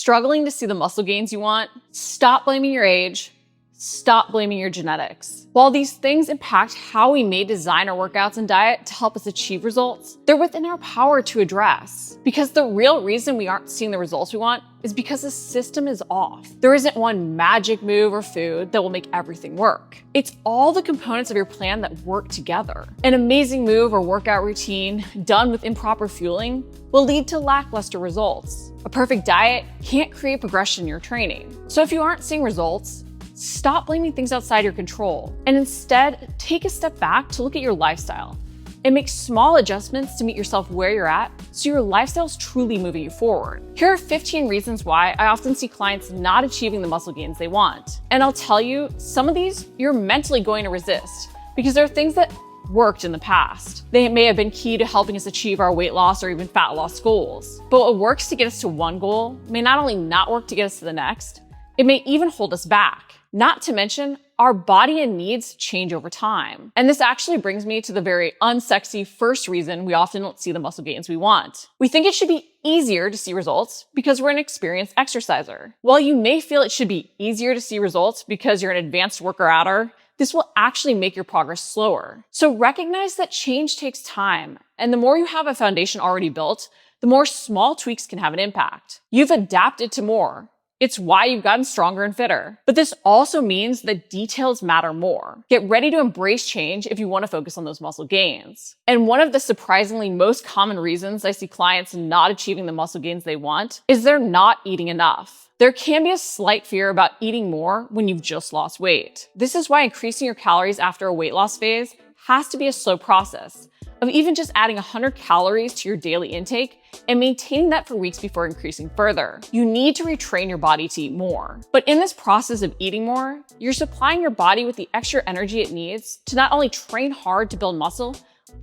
Struggling to see the muscle gains you want? Stop blaming your age. Stop blaming your genetics. While these things impact how we may design our workouts and diet to help us achieve results, they're within our power to address. Because the real reason we aren't seeing the results we want is because the system is off. There isn't one magic move or food that will make everything work. It's all the components of your plan that work together. An amazing move or workout routine done with improper fueling will lead to lackluster results. A perfect diet can't create progression in your training. So if you aren't seeing results, stop blaming things outside your control and instead take a step back to look at your lifestyle and make small adjustments to meet yourself where you're at so your lifestyle is truly moving you forward. Here are 15 reasons why I often see clients not achieving the muscle gains they want. And I'll tell you, some of these you're mentally going to resist because there are things that worked in the past. They may have been key to helping us achieve our weight loss or even fat loss goals. But what works to get us to one goal may not only not work to get us to the next, it may even hold us back. Not to mention, our body and needs change over time. And this actually brings me to the very unsexy first reason we often don't see the muscle gains we want. We think it should be easier to see results because we're an experienced exerciser. While you may feel it should be easier to see results because you're an advanced worker-outer, this will actually make your progress slower. So recognize that change takes time, and the more you have a foundation already built, the more small tweaks can have an impact. You've adapted to more. It's why you've gotten stronger and fitter. But this also means that details matter more. Get ready to embrace change if you want to focus on those muscle gains. And one of the surprisingly most common reasons I see clients not achieving the muscle gains they want is they're not eating enough. There can be a slight fear about eating more when you've just lost weight. This is why increasing your calories after a weight loss phase has to be a slow process of even just adding 100 calories to your daily intake and maintaining that for weeks before increasing further. You need to retrain your body to eat more. But in this process of eating more, you're supplying your body with the extra energy it needs to not only train hard to build muscle,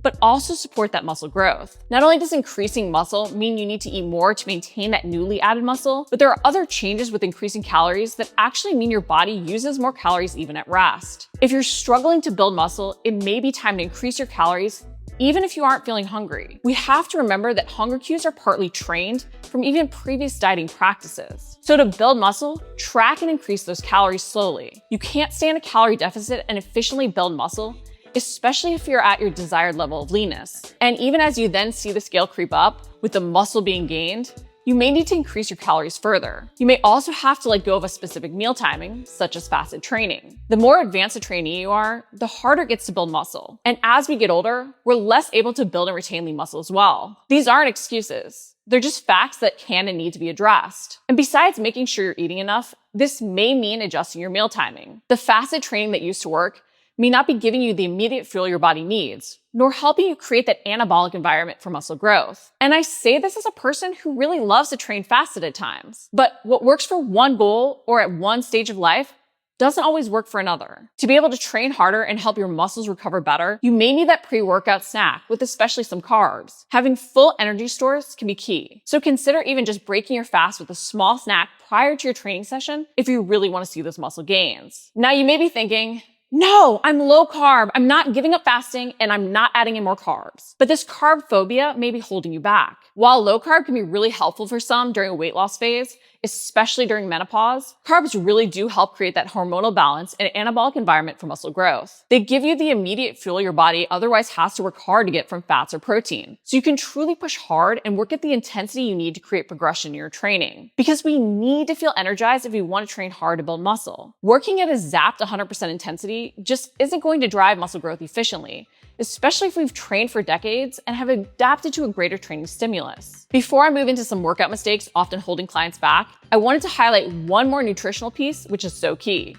but also support that muscle growth. Not only does increasing muscle mean you need to eat more to maintain that newly added muscle, but there are other changes with increasing calories that actually mean your body uses more calories even at rest. If you're struggling to build muscle, it may be time to increase your calories even if you aren't feeling hungry. We have to remember that hunger cues are partly trained from even previous dieting practices. So to build muscle, track and increase those calories slowly. You can't stay in a calorie deficit and efficiently build muscle, especially if you're at your desired level of leanness. And even as you then see the scale creep up with the muscle being gained, you may need to increase your calories further. You may also have to let go of a specific meal timing, such as fasted training. The more advanced a trainee you are, the harder it gets to build muscle. And as we get older, we're less able to build and retain lean muscle as well. These aren't excuses. They're just facts that can and need to be addressed. And besides making sure you're eating enough, this may mean adjusting your meal timing. The fasted training that used to work may not be giving you the immediate fuel your body needs, nor helping you create that anabolic environment for muscle growth. And I say this as a person who really loves to train fasted at times. But what works for one goal or at one stage of life doesn't always work for another. To be able to train harder and help your muscles recover better, you may need that pre-workout snack with especially some carbs. Having full energy stores can be key. So consider even just breaking your fast with a small snack prior to your training session if you really want to see those muscle gains. Now you may be thinking, no, I'm low carb. I'm not giving up fasting and I'm not adding in more carbs. But this carb phobia may be holding you back. While low carb can be really helpful for some during a weight loss phase, especially during menopause, carbs really do help create that hormonal balance and anabolic environment for muscle growth. They give you the immediate fuel your body otherwise has to work hard to get from fats or protein. So you can truly push hard and work at the intensity you need to create progression in your training. Because we need to feel energized if we want to train hard to build muscle. Working at a zapped 100% intensity just isn't going to drive muscle growth efficiently, especially if we've trained for decades and have adapted to a greater training stimulus. Before I move into some workout mistakes often holding clients back, I wanted to highlight one more nutritional piece, which is so key: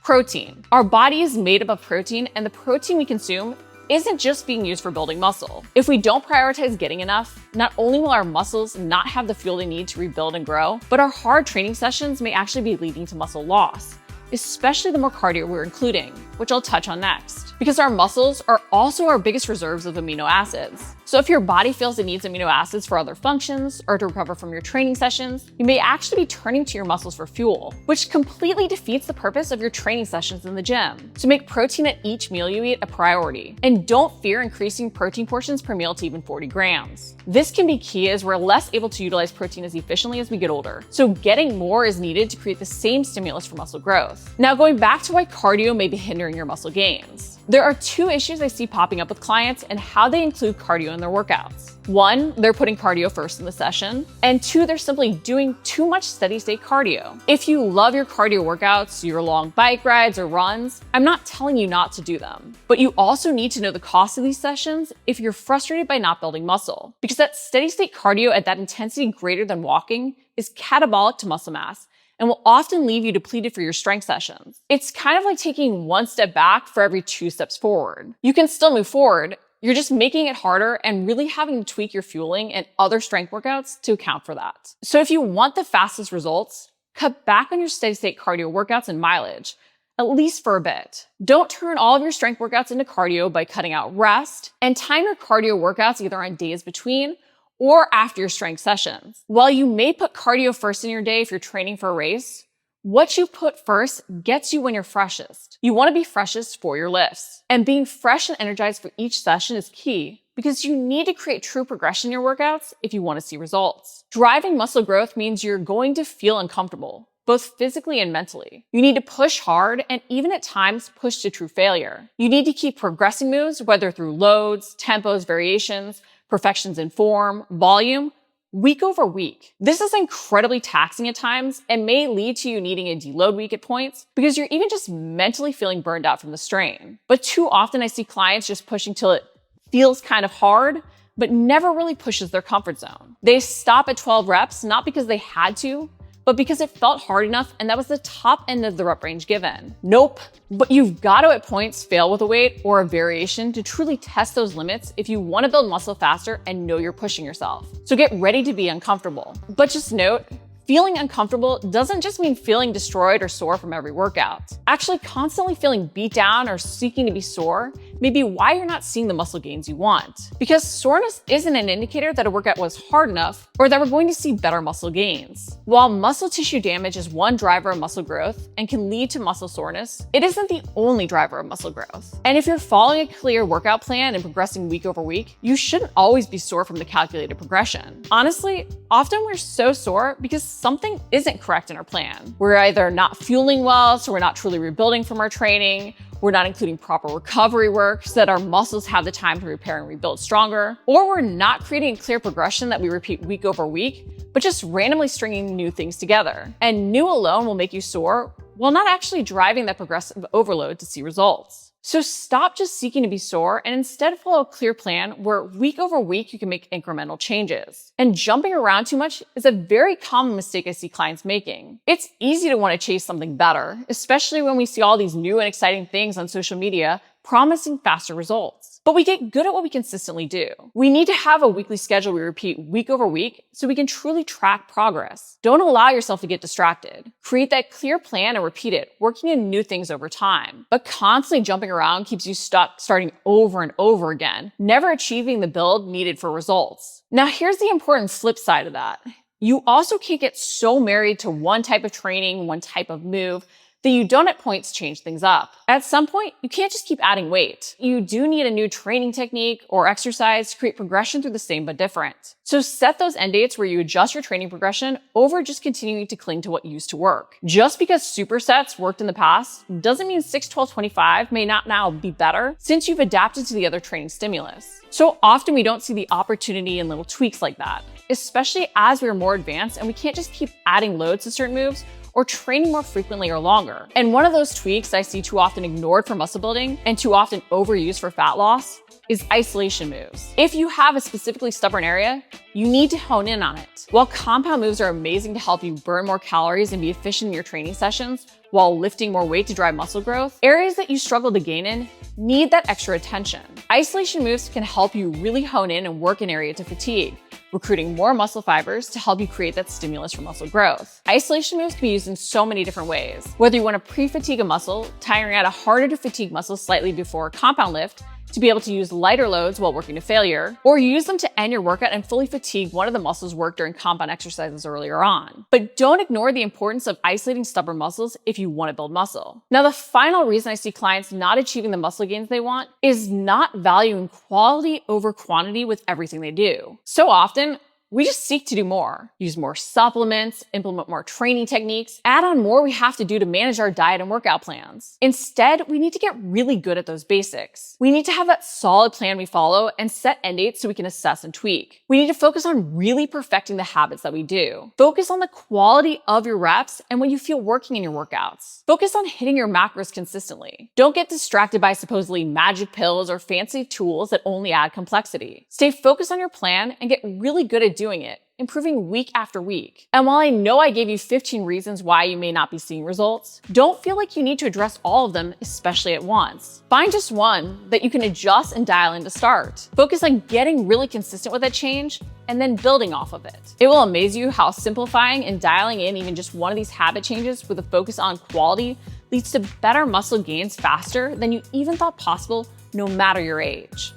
protein. Our body is made up of protein, and the protein we consume isn't just being used for building muscle. If we don't prioritize getting enough, not only will our muscles not have the fuel they need to rebuild and grow, but our hard training sessions may actually be leading to muscle loss, especially the more cardio we're including, which I'll touch on next. Because our muscles are also our biggest reserves of amino acids. So if your body feels it needs amino acids for other functions or to recover from your training sessions, you may actually be turning to your muscles for fuel, which completely defeats the purpose of your training sessions in the gym. So make protein at each meal you eat a priority, and don't fear increasing protein portions per meal to even 40 grams. This can be key as we're less able to utilize protein as efficiently as we get older, so getting more is needed to create the same stimulus for muscle growth. Now going back to why cardio may be hindering your muscle gains. There are two issues I see popping up with clients and how they include cardio in their workouts. One, they're putting cardio first in the session, and two, they're simply doing too much steady state cardio. If you love your cardio workouts, your long bike rides or runs, I'm not telling you not to do them, but you also need to know the cost of these sessions if you're frustrated by not building muscle, because that steady state cardio at that intensity greater than walking is catabolic to muscle mass and will often leave you depleted for your strength sessions. It's kind of like taking one step back for every 2 steps forward. You can still move forward, you're just making it harder and really having to tweak your fueling and other strength workouts to account for that. So if you want the fastest results, cut back on your steady state cardio workouts and mileage, at least for a bit. Don't turn all of your strength workouts into cardio by cutting out rest, and time your cardio workouts either on days between or after your strength sessions. While you may put cardio first in your day if you're training for a race, what you put first gets you when you're freshest. You want to be freshest for your lifts. And being fresh and energized for each session is key because you need to create true progression in your workouts if you want to see results. Driving muscle growth means you're going to feel uncomfortable, both physically and mentally. You need to push hard and even at times push to true failure. You need to keep progressing moves, whether through loads, tempos, variations, perfections in form, volume, week over week. This is incredibly taxing at times and may lead to you needing a deload week at points because you're even just mentally feeling burned out from the strain. But too often I see clients just pushing till it feels kind of hard, but never really pushes their comfort zone. They stop at 12 reps, not because they had to, but because it felt hard enough and that was the top end of the rep range given. Nope. But you've got to at points fail with a weight or a variation to truly test those limits if you want to build muscle faster and know you're pushing yourself. So get ready to be uncomfortable. But just note, feeling uncomfortable doesn't just mean feeling destroyed or sore from every workout. Actually, constantly feeling beat down or seeking to be sore may be why you're not seeing the muscle gains you want. Because soreness isn't an indicator that a workout was hard enough or that we're going to see better muscle gains. While muscle tissue damage is one driver of muscle growth and can lead to muscle soreness, it isn't the only driver of muscle growth. And if you're following a clear workout plan and progressing week over week, you shouldn't always be sore from the calculated progression. Honestly, often we're so sore because something isn't correct in our plan. We're either not fueling well, so we're not truly rebuilding from our training, we're not including proper recovery work so that our muscles have the time to repair and rebuild stronger, or we're not creating a clear progression that we repeat week over week, but just randomly stringing new things together. And new alone will make you sore while not actually driving that progressive overload to see results. So stop just seeking to be sore and instead follow a clear plan where week over week you can make incremental changes. And jumping around too much is a very common mistake I see clients making. It's easy to want to chase something better, especially when we see all these new and exciting things on social media promising faster results. But we get good at what we consistently do. We need to have a weekly schedule we repeat week over week so we can truly track progress. Don't allow yourself to get distracted. Create that clear plan and repeat it, working in new things over time. But constantly jumping around keeps you stuck starting over and over again, never achieving the build needed for results. Now here's the important flip side of that. You also can't get so married to one type of training, one type of move, that you don't at points change things up. At some point, you can't just keep adding weight. You do need a new training technique or exercise to create progression through the same but different. So set those end dates where you adjust your training progression over just continuing to cling to what used to work. Just because supersets worked in the past doesn't mean 6, 12, 25 may not now be better since you've adapted to the other training stimulus. So often we don't see the opportunity in little tweaks like that, especially as we're more advanced and we can't just keep adding loads to certain moves or training more frequently or longer. And one of those tweaks I see too often ignored for muscle building and too often overused for fat loss is isolation moves. If you have a specifically stubborn area, you need to hone in on it. While compound moves are amazing to help you burn more calories and be efficient in your training sessions while lifting more weight to drive muscle growth, areas that you struggle to gain in need that extra attention. Isolation moves can help you really hone in and work an area to fatigue, recruiting more muscle fibers to help you create that stimulus for muscle growth. Isolation moves can be used in so many different ways. Whether you want to pre-fatigue a muscle, tiring out a harder to fatigue muscle slightly before a compound lift, to be able to use lighter loads while working to failure, or use them to end your workout and fully fatigue one of the muscles worked during compound exercises earlier on. But don't ignore the importance of isolating stubborn muscles if you want to build muscle. Now, the final reason I see clients not achieving the muscle gains they want is not valuing quality over quantity with everything they do. So often, we just seek to do more, use more supplements, implement more training techniques, add on more we have to do to manage our diet and workout plans. Instead, we need to get really good at those basics. We need to have that solid plan we follow and set end dates so we can assess and tweak. We need to focus on really perfecting the habits that we do. Focus on the quality of your reps and what you feel working in your workouts. Focus on hitting your macros consistently. Don't get distracted by supposedly magic pills or fancy tools that only add complexity. Stay focused on your plan and get really good at doing it, improving week after week. And while I know I gave you 15 reasons why you may not be seeing results, don't feel like you need to address all of them, especially at once. Find just one that you can adjust and dial in to start. Focus on getting really consistent with that change and then building off of it. It will amaze you how simplifying and dialing in even just one of these habit changes with a focus on quality leads to better muscle gains faster than you even thought possible, no matter your age.